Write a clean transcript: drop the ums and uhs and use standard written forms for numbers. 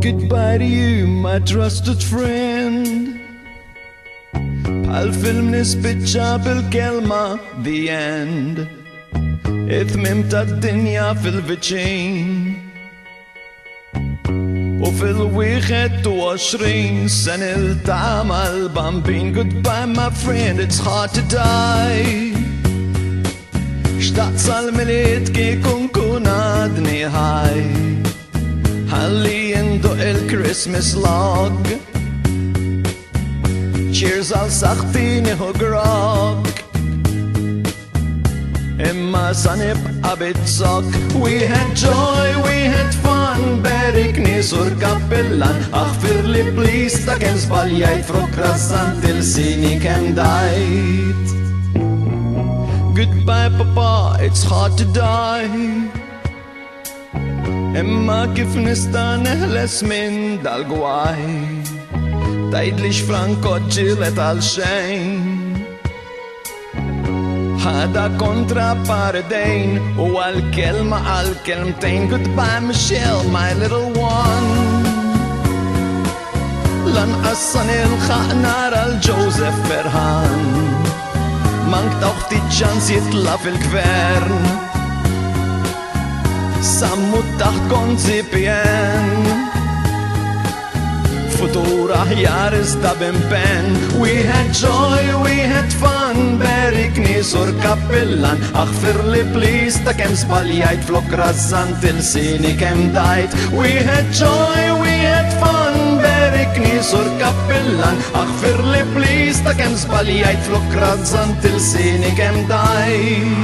Goodbye to you, my trusted friend. Bħal-film nispiċċa bil-kelma the end. It-tmim tad-dinja fil-viċin u fil-21 sen il-ta' mal-bambin. Goodbye my friend, it's hard to die. Xtaqt sal-miliet kikun kun għadni ħaj. Ħalli jinduq il-Christmas log. Cheers għal saħti nieħu grog. Imma sa nibqa' bitzok. We had joy, we had fun, berikni sur Kappillan. Ahfirli please ta' kem zbaljajt, frokrazzant il-sini kem dajt. Goodbye papa, it's hard to die. Imma kif nista' neħles minn dal-gwaj. Tajdlix Franco ġilet għal xejn. ħada kontra pardejn u għal-kelma għal-kelmtejn. Goodbye Michelle, my little one. Lanqassan il-ħaq nara l-Joseph Ferhan. Mank tawħti ċans jitla fil-gvern. Sammu taħt konzipjen. Futur aħjar iżda b'impenn. We had joy, we had fun, berikni sur Kappillan. Ahfirli please ta' kem zbaljajt, flok razzant il-sini kem dajt. We had joy, we had fun, berikni sur Kappillan. Ahfirli please ta' kem zbaljajt, flok razzant il-sini kem dajt.